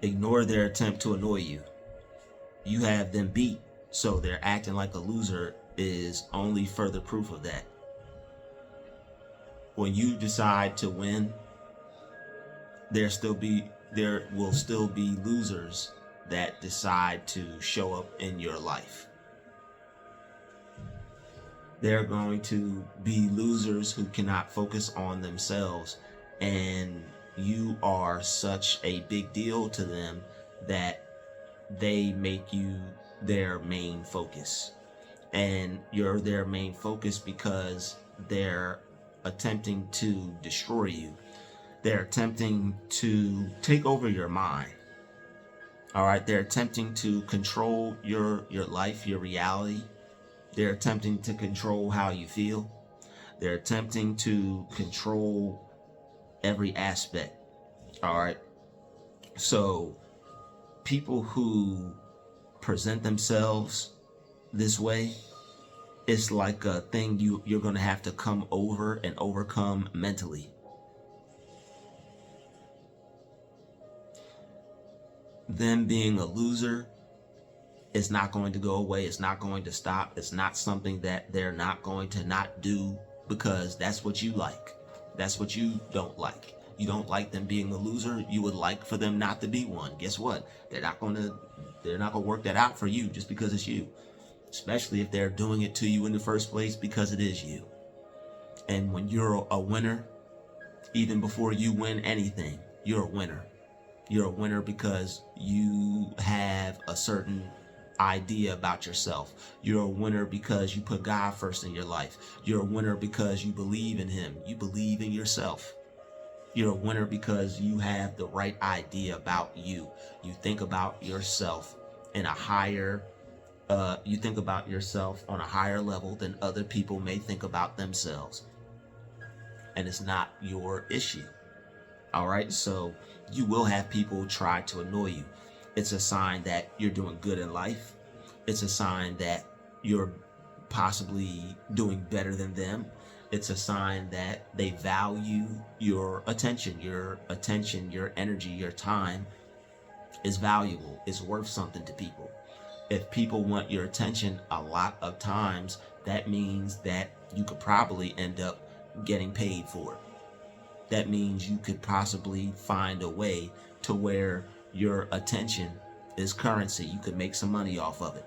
Ignore their attempt to annoy you. You have them beat, so they're acting like a loser is only further proof of that. When you decide to win, there will still be losers that decide to show up in your life. There are going to be losers who cannot focus on themselves, and you are such a big deal to them that they make you their main focus. And you're their main focus because they're attempting to destroy you. They're attempting to take over your mind. All right, they're attempting to control your life, your reality. They're attempting to control how you feel. They're attempting to control every aspect. All right. So people who present themselves this way, it's like a thing you're going to have to come over and overcome mentally. Them being a loser is not going to go away. It's not going to stop. It's not something that they're not going to not do because that's what you like. That's what you don't like. You don't like them being a loser. You would like for them not to be one. Guess what? They're not going to work that out for you just because it's you. Especially if they're doing it to you in the first place because it is you. And when you're a winner, even before you win anything, you're a winner. You're a winner because you have a certain idea about yourself. You're a winner because you put God first in your life. You're a winner because you believe in Him. You believe in yourself. You're a winner because you have the right idea about you. You think about yourself in a higher you think about yourself on a higher level than other people may think about themselves. And it's not your issue. All right, so you will have people try to annoy you. It's a sign that you're doing good in life. It's a sign that you're possibly doing better than them. It's a sign that they value your attention. Your attention, your energy, your time is valuable, is worth something to people. If people want your attention a lot of times, that means that you could probably end up getting paid for it. That means you could possibly find a way to where your attention is currency. You could make some money off of it.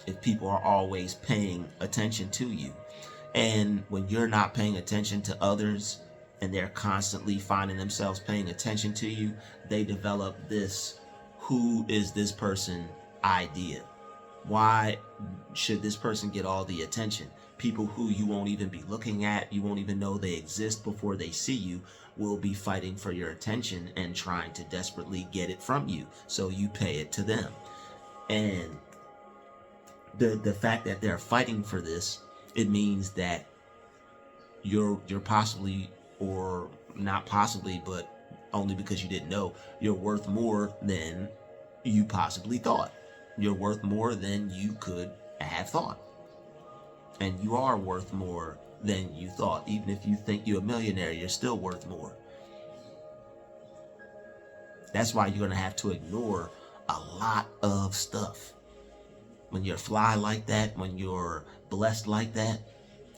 If people are always paying attention to you. And when you're not paying attention to others and they're constantly finding themselves paying attention to you, they develop this who is this person idea. Why should this person get all the attention? People who you won't even be looking at, you won't even know they exist before they see you, will be fighting for your attention and trying to desperately get it from you, so you pay it to them. And the fact that they're fighting for this, it means that you're possibly, or not possibly, but only because you didn't know, you're worth more than you possibly thought. You're worth more than you could have thought. And you are worth more than you thought. Even if you think you're a millionaire, you're still worth more. That's why you're going to have to ignore a lot of stuff. When you're fly like that, when you're blessed like that,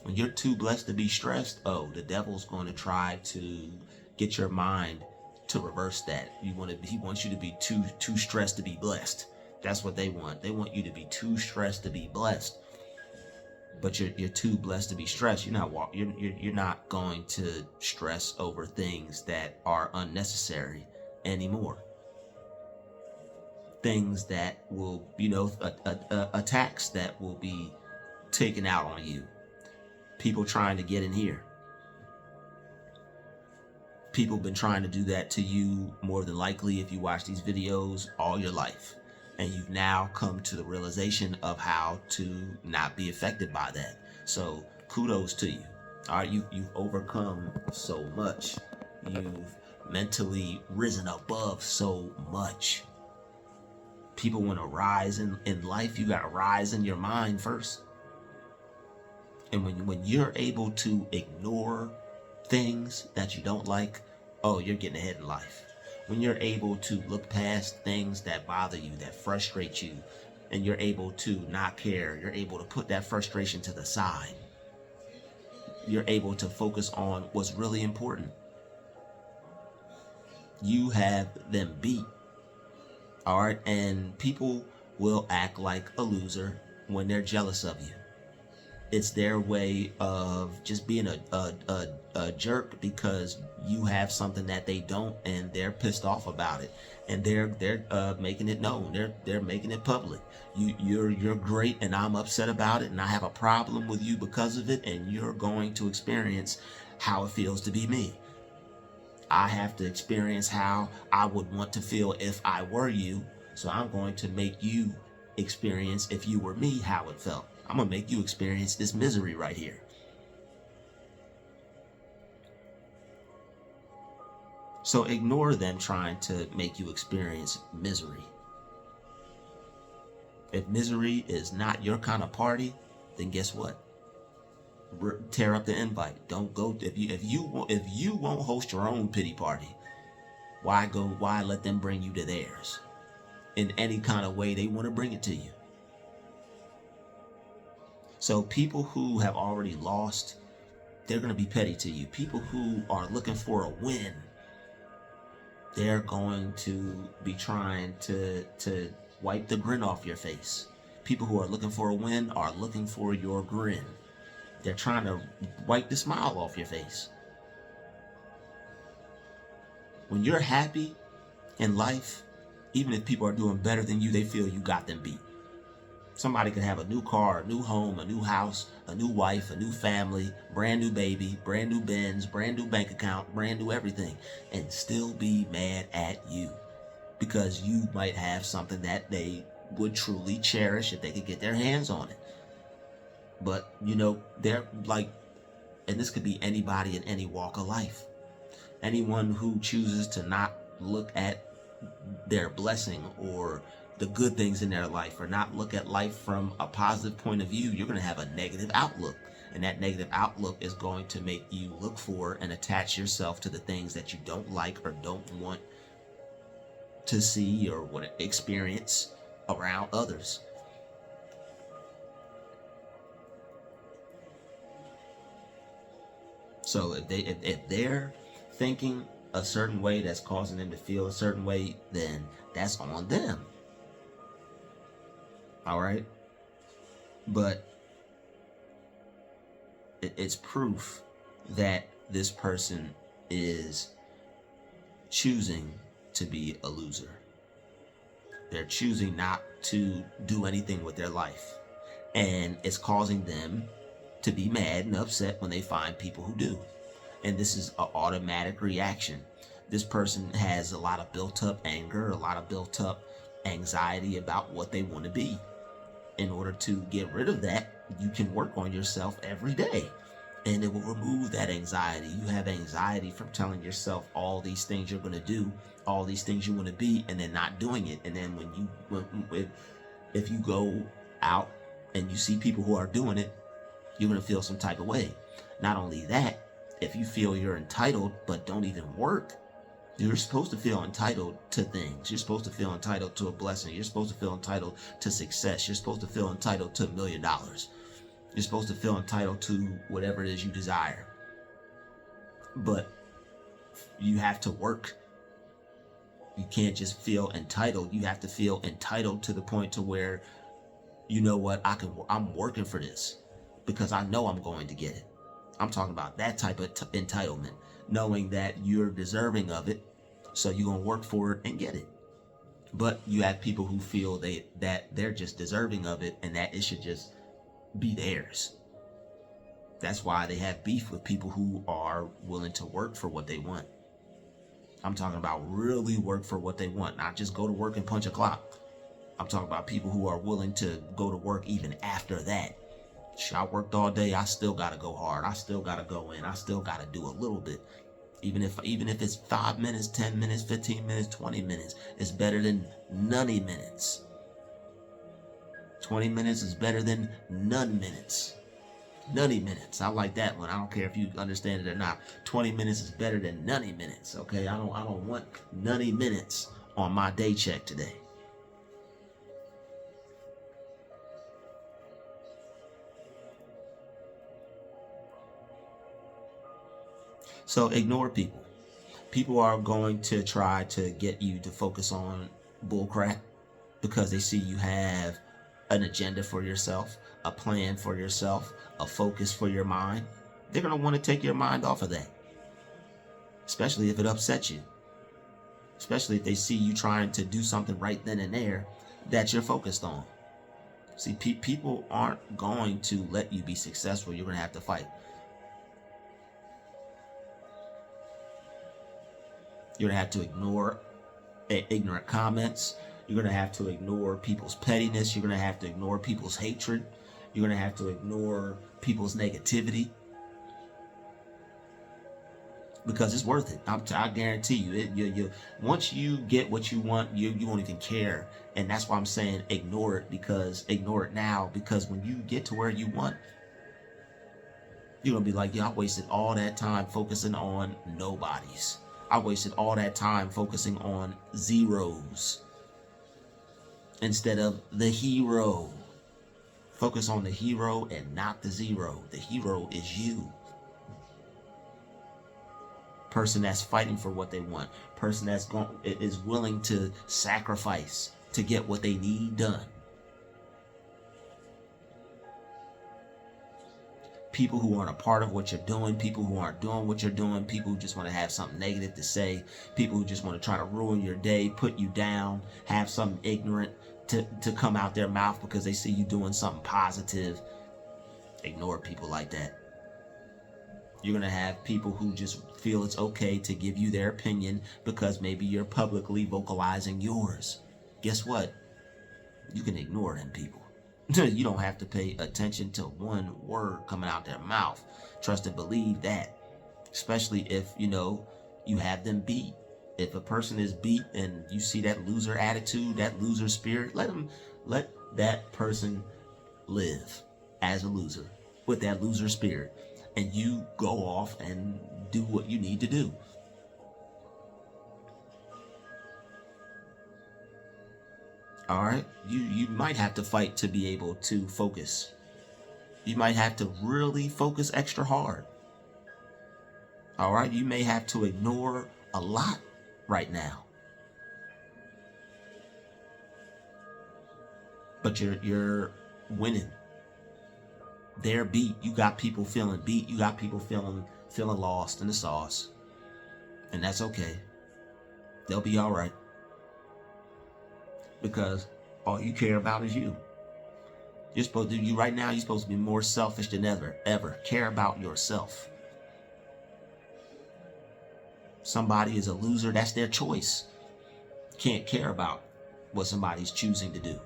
when you're too blessed to be stressed, the devil's going to try to get your mind to reverse that. He wants you to be too stressed to be blessed. That's what they want. They want you to be too stressed to be blessed. But you're too blessed to be stressed. You're not going to stress over things that are unnecessary anymore. Things that will, attacks that will be taken out on you. People trying to get in here. People been trying to do that to you more than likely if you watch these videos all your life. And you've now come to the realization of how to not be affected by that. So kudos to you. All right, you've overcome so much. You've mentally risen above so much. People want to rise in life. You got to rise in your mind first. And when you're able to ignore things that you don't like, you're getting ahead in life. when you're able to look past things that bother you, that frustrate you, and you're able to not care, you're able to put that frustration to the side. You're able to focus on what's really important. You have them beat. All right. And people will act like a loser when they're jealous of you. It's their way of just being a jerk because you have something that they don't, and they're pissed off about it, and they're making it known. They're making it public. You're great, and I'm upset about it, and I have a problem with you because of it, and you're going to experience how it feels to be me. I have to experience how I would want to feel if I were you, so I'm going to make you experience, if you were me, how it felt. I'm gonna make you experience this misery right here. So ignore them trying to make you experience misery. If misery is not your kind of party, then guess what? Tear up the invite. Don't go. If you won't host your own pity party, why let them bring you to theirs in any kind of way they want to bring it to you? So people who have already lost, they're going to be petty to you. People who are looking for a win, they're going to be trying to wipe the grin off your face. People who are looking for a win are looking for your grin. They're trying to wipe the smile off your face. When you're happy in life, even if people are doing better than you, they feel you got them beat. Somebody could have a new car, a new home, a new house, a new wife, a new family, brand new baby, brand new Benz, brand new bank account, brand new everything, and still be mad at you because you might have something that they would truly cherish if they could get their hands on it. But, they're like, and this could be anybody in any walk of life. Anyone who chooses to not look at their blessing or the good things in their life, or not look at life from a positive point of view, you're going to have a negative outlook. And that negative outlook is going to make you look for and attach yourself to the things that you don't like or don't want to see or what experience around others. So if they're thinking a certain way that's causing them to feel a certain way, then that's on them. All right. But it's proof that this person is choosing to be a loser. They're choosing not to do anything with their life. And it's causing them to be mad and upset when they find people who do. And this is an automatic reaction. This person has a lot of built up anger, a lot of built up anxiety about what they want to be. In order to get rid of that, you can work on yourself every day, and it will remove that anxiety. You have anxiety from telling yourself all these things you're going to do, all these things you want to be, and then not doing it. And then if you go out and you see people who are doing it, you're going to feel some type of way. Not only that, if you feel you're entitled but don't even work, you're supposed to feel entitled to things. You're supposed to feel entitled to a blessing. You're supposed to feel entitled to success. You're supposed to feel entitled to $1 million. You're supposed to feel entitled to whatever it is you desire. But you have to work. You can't just feel entitled. You have to feel entitled to the point to where, you know what, I'm working for this because I know I'm going to get it. I'm talking about that type of entitlement, knowing that you're deserving of it, so you're going to work for it and get it. But you have people who feel that they're just deserving of it and that it should just be theirs. That's why they have beef with people who are willing to work for what they want. I'm talking about really work for what they want, not just go to work and punch a clock. I'm talking about people who are willing to go to work even after that. I worked all day. I still got to go hard. I still got to go in. I still got to do a little bit. Even if it's 5 minutes, 10 minutes, 15 minutes, 20 minutes, it's better than none minutes. 20 minutes is better than none minutes. Nutty minutes. I like that one. I don't care if you understand it or not. 20 minutes is better than nutty minutes. Okay, I don't want nutty minutes on my day check today. So ignore people. People are going to try to get you to focus on bullcrap because they see you have an agenda for yourself, a plan for yourself, a focus for your mind. They're going to want to take your mind off of that, especially if it upsets you, especially if they see you trying to do something right then and there that you're focused on. See, people aren't going to let you be successful. You're going to have to fight. You're going to have to ignore ignorant comments. You're going to have to ignore people's pettiness. You're going to have to ignore people's hatred. You're going to have to ignore people's negativity. Because it's worth it. I guarantee you. Once you get what you want, you won't even care. And that's why I'm saying ignore it, ignore it now. Because when you get to where you want, you're going to be like, yeah, I wasted all that time focusing on nobodies. I wasted all that time focusing on zeros instead of the hero. Focus on the hero and not the zero. The hero is you. Person that's fighting for what they want. Person that's is willing to sacrifice to get what they need done. People who aren't a part of what you're doing, people who aren't doing what you're doing, people who just want to have something negative to say, people who just want to try to ruin your day, put you down, have something ignorant to come out their mouth because they see you doing something positive. Ignore people like that. You're going to have people who just feel it's okay to give you their opinion because maybe you're publicly vocalizing yours. Guess what? You can ignore them people. You don't have to pay attention to one word coming out their mouth. Trust and believe that. Especially if, you have them beat. If a person is beat and you see that loser attitude, that loser spirit, let that person live as a loser with that loser spirit. And you go off and do what you need to do. All right, you might have to fight to be able to focus. You might have to really focus extra hard. All right, you may have to ignore a lot right now. But you're winning. They're beat. You got people feeling beat. You got people feeling lost in the sauce. And that's okay. They'll be all right. Because all you care about is you. You're supposed to right now, you're supposed to be more selfish than ever. Care about yourself. Somebody is a loser, that's their choice. Can't care about what somebody's choosing to do.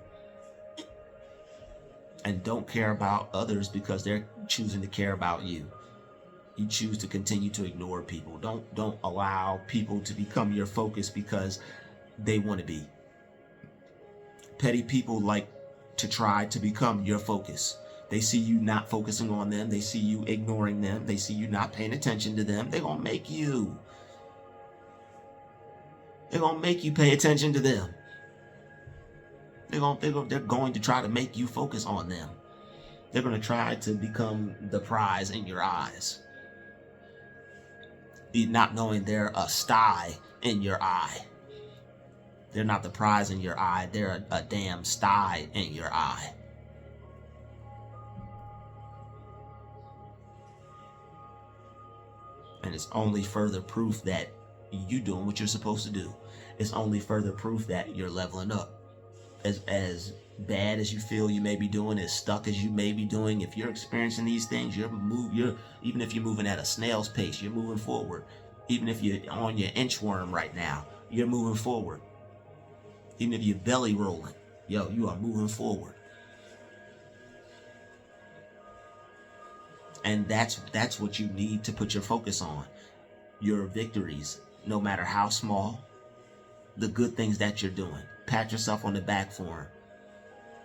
And don't care about others because they're choosing to care about you. You choose to continue to ignore people. Don't allow people to become your focus because they want to be. Petty people like to try to become your focus. They see you not focusing on them. They see you ignoring them. They see you not paying attention to them. They're going to make you. They're going to make you pay attention to them. They're going to try to make you focus on them. They're going to try to become the prize in your eyes. Not knowing they're a sty in your eye. They're not the prize in your eye. They're a damn sty in your eye. And it's only further proof that you doing what you're supposed to do. It's only further proof that you're leveling up. As bad as you feel you may be doing, as stuck as you may be doing, if you're experiencing these things, even if you're moving at a snail's pace, you're moving forward. Even if you're on your inchworm right now, you're moving forward. Even if you're belly rolling, you are moving forward. And that's what you need to put your focus on. Your victories, no matter how small, the good things that you're doing. Pat yourself on the back for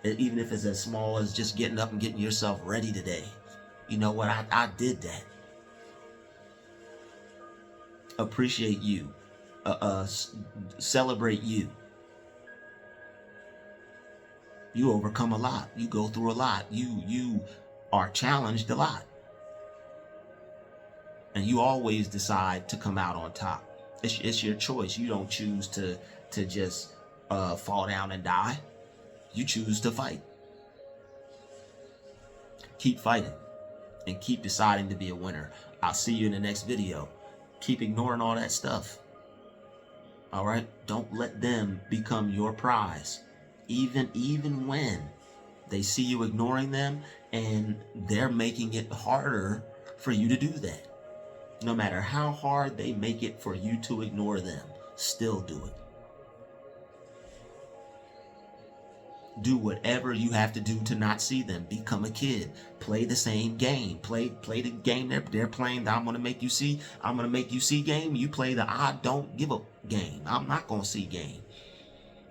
them. Even if it's as small as just getting up and getting yourself ready today. You know what? I did that. Appreciate you. Celebrate you. You overcome a lot. You go through a lot. You are challenged a lot. And you always decide to come out on top. It's your choice. You don't choose to just fall down and die. You choose to fight. Keep fighting and keep deciding to be a winner. I'll see you in the next video. Keep ignoring all that stuff. All right? Don't let them become your prize. Even when they see you ignoring them, and they're making it harder for you to do that. No matter how hard they make it for you to ignore them, still do it. Do whatever you have to do to not see them. Become a kid. Play the same game. Play the game they're playing. The I'm gonna make you see. I'm gonna make you see game. You play the I don't give a game. I'm not gonna see game.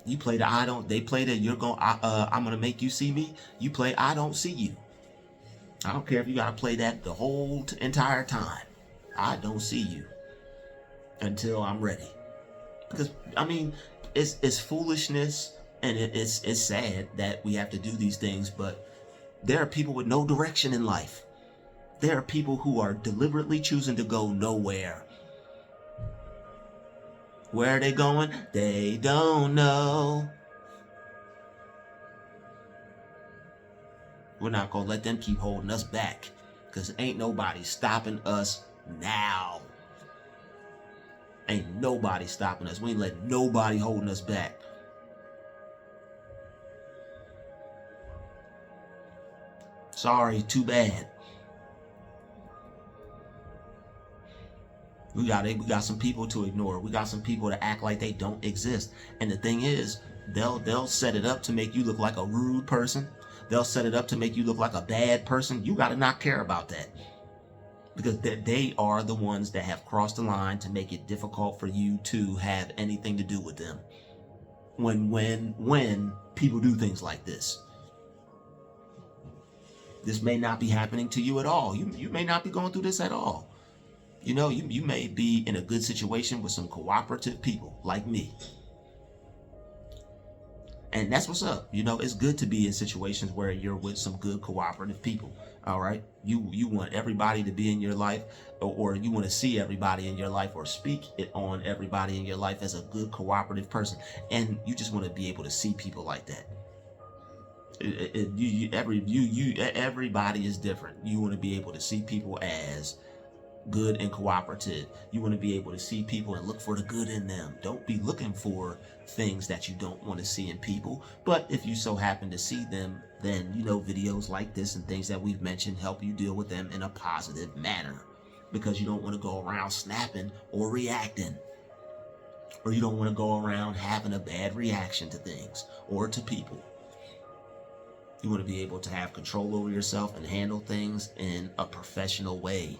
You play the I don't. They play the you're going. I'm gonna make you see me. You play I don't see you. I don't care if you gotta play that the whole entire time. I don't see you until I'm ready. Because I mean, it's foolishness. And it's sad that we have to do these things, but there are people with no direction in life. There are people who are deliberately choosing to go nowhere. Where are they going? They don't know. We're not going to let them keep holding us back, because ain't nobody stopping us now. Ain't nobody stopping us. We ain't letting nobody holding us back. Sorry, too bad. We got some people to ignore. We got some people to act like they don't exist. And the thing is, they'll set it up to make you look like a rude person. They'll set it up to make you look like a bad person. You got to not care about that, because they are the ones that have crossed the line to make it difficult for you to have anything to do with them. When people do things like this. This may not be happening to you at all. You may not be going through this at all. You know, you may be in a good situation with some cooperative people like me. And that's what's up. You know, it's good to be in situations where you're with some good cooperative people. All right. You want everybody to be in your life, or you want to see everybody in your life, or speak it on everybody in your life as a good cooperative person. And you just want to be able to see people like that. Everybody is different. You want to be able to see people as good and cooperative. You want to be able to see people and look for the good in them. Don't be looking for things that you don't want to see in people. But if you so happen to see them, then, you know, videos like this and things that we've mentioned help you deal with them in a positive manner, because you don't want to go around snapping or reacting, or you don't want to go around having a bad reaction to things or to people. You want to be able to have control over yourself and handle things in a professional way.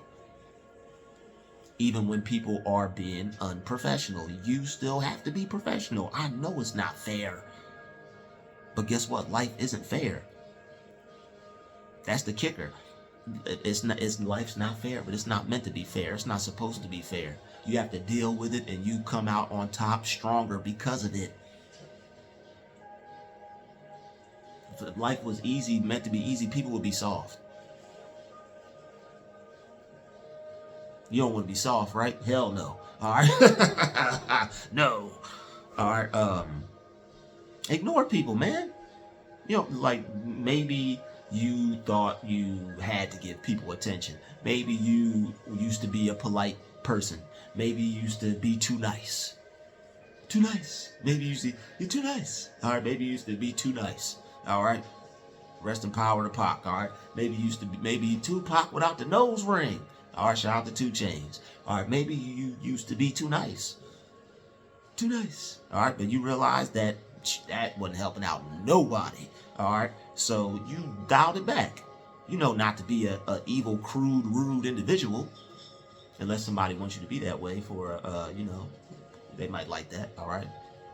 Even when people are being unprofessional, you still have to be professional. I know it's not fair, but guess what? Life isn't fair. That's the kicker. Life's not fair, but it's not meant to be fair. It's not supposed to be fair. You have to deal with it, and you come out on top stronger because of it. If life was easy, meant to be easy, people would be soft. You don't want to be soft, right? Hell no. All right. No. All right. Ignore people, man. You know, like maybe you thought you had to give people attention. Maybe you used to be a polite person. Maybe you used to be too nice. Too nice. Maybe you used to, you're too nice. All right. Maybe you used to be too nice. All right. Rest in power to Pac. All right. Maybe Tupac without the nose ring. All right. Shout out to 2 Chainz. All right. Maybe you used to be too nice. Too nice. All right. But you realize that wasn't helping out nobody. All right. So you dialed it back. You know not to be a evil, crude, rude individual, unless somebody wants you to be that way for you know, they might like that. All right.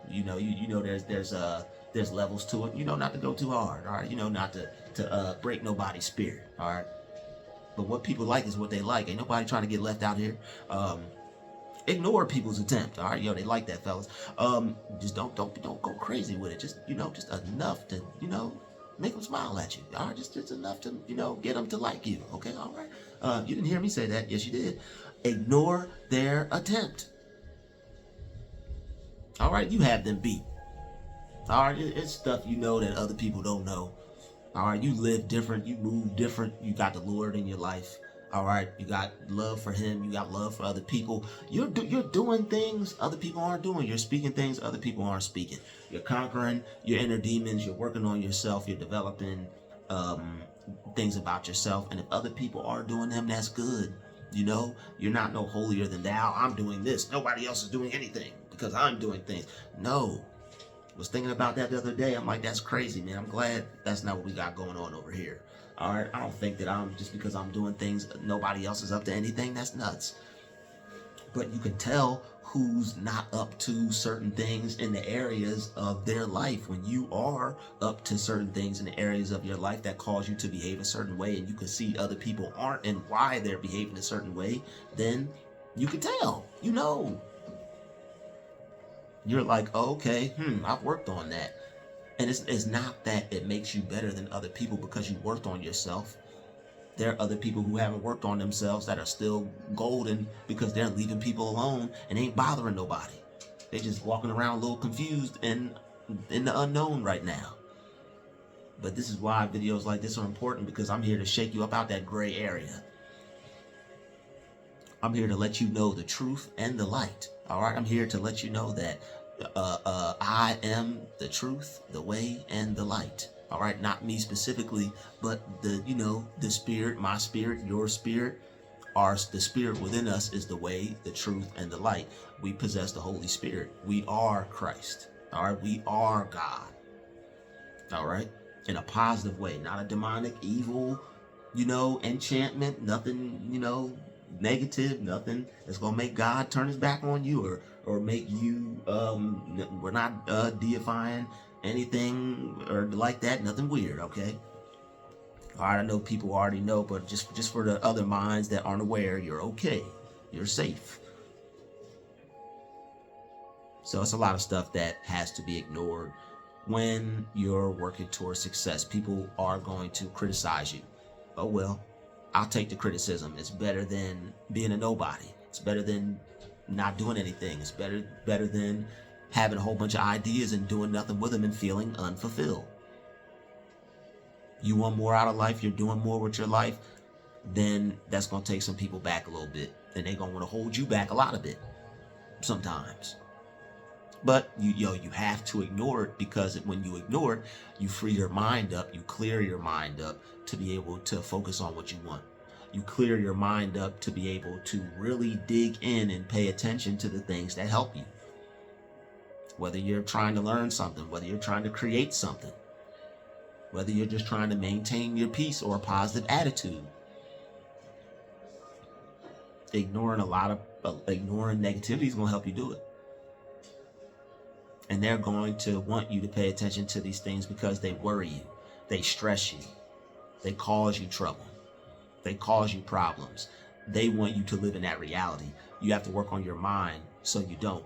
You know there's levels to it. You know not to go too hard. All right. You know not to break nobody's spirit. All right. But what people like is what they like. Ain't nobody trying to get left out here. Ignore people's attempt. All right, yo, they like that, fellas. Just don't go crazy with it. Just just enough to make them smile at you. All right, just enough to get them to like you. Okay, all right. You didn't hear me say that. Yes, you did. Ignore their attempt. All right, you have them beat. All right, it's stuff that other people don't know. All right, you live different, you move different, you got the Lord in your life. All right, you got love for Him, you got love for other people. You're doing things other people aren't doing. You're speaking things other people aren't speaking. You're conquering your inner demons. You're working on yourself. You're developing things about yourself. And if other people are doing them, that's good. You're not no holier than thou. I'm doing this. Nobody else is doing anything because I'm doing things. No. Was thinking about that the other day. I'm like, that's crazy, man. I'm glad that's not what we got going on over here. All right, I don't think that just because I'm doing things, nobody else is up to anything. That's nuts. But you can tell who's not up to certain things in the areas of their life. When you are up to certain things in the areas of your life that cause you to behave a certain way, and you can see other people aren't and why they're behaving a certain way, then you can tell. You're like, oh, okay, I've worked on that. And it's not that it makes you better than other people because you worked on yourself. There are other people who haven't worked on themselves that are still golden because they're leaving people alone and ain't bothering nobody. They just walking around a little confused and in the unknown right now. But this is why videos like this are important, because I'm here to shake you up out that gray area. I'm here to let you know the truth and the light. All right, I'm here to let you know that I am the truth, the way, and the light. All right, not me specifically, but the spirit, my spirit, your spirit, the spirit within us is the way, the truth, and the light. We possess the Holy Spirit. We are Christ. All right, we are God. All right, in a positive way, not a demonic, evil, enchantment, nothing, negative, nothing that's gonna make God turn his back on you or make you we're not deifying anything or like that, nothing weird. Okay, all right, I know people already know, but just for the other minds that aren't aware, you're okay, you're safe. So it's a lot of stuff that has to be ignored when you're working towards success. People are going to criticize you. Oh well, I'll take the criticism. It's better than being a nobody. It's better than not doing anything. It's better than having a whole bunch of ideas and doing nothing with them and feeling unfulfilled. You want more out of life, you're doing more with your life, then that's going to take some people back a little bit. And they're going to want to hold you back a lot of it sometimes. But you have to ignore it, because when you ignore it, you free your mind up, you clear your mind up to be able to focus on what you want. You clear your mind up to be able to really dig in and pay attention to the things that help you. Whether you're trying to learn something, whether you're trying to create something, whether you're just trying to maintain your peace or a positive attitude. Ignoring negativity is going to help you do it. And they're going to want you to pay attention to these things because they worry you, they stress you, they cause you trouble, they cause you problems. They want you to live in that reality. You have to work on your mind so you don't.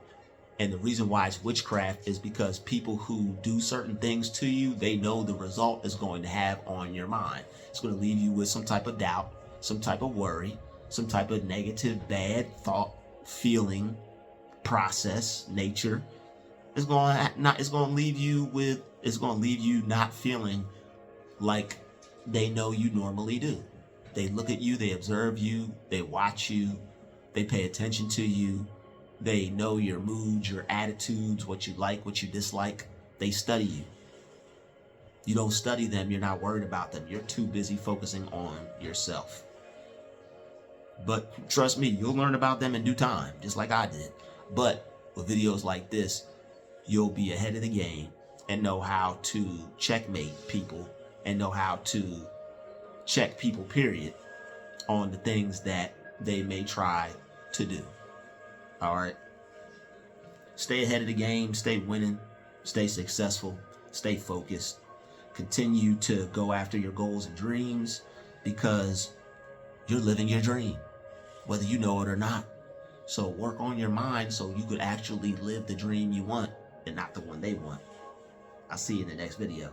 And the reason why it's witchcraft is because people who do certain things to you, they know the result is going to have on your mind. It's going to leave you with some type of doubt, some type of worry, some type of negative, bad thought, feeling, process, nature. It's going to leave you not feeling like they know you normally do. They look at you, they observe you, they watch you, they pay attention to you. They know your moods, your attitudes, what you like, what you dislike. They study you. You don't study them, you're not worried about them. You're too busy focusing on yourself. But trust me, you'll learn about them in due time, just like I did. But with videos like this, you'll be ahead of the game and know how to checkmate people and know how to check people, period, on the things that they may try to do. All right. Stay ahead of the game, stay winning, stay successful, stay focused. Continue to go after your goals and dreams, because you're living your dream, whether you know it or not. So work on your mind so you could actually live the dream you want and not the one they want. I'll see you in the next video.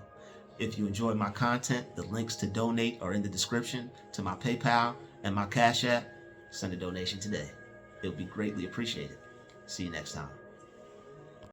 If you enjoyed my content, the links to donate are in the description to my PayPal and my Cash App. Send a donation today. It would be greatly appreciated. See you next time.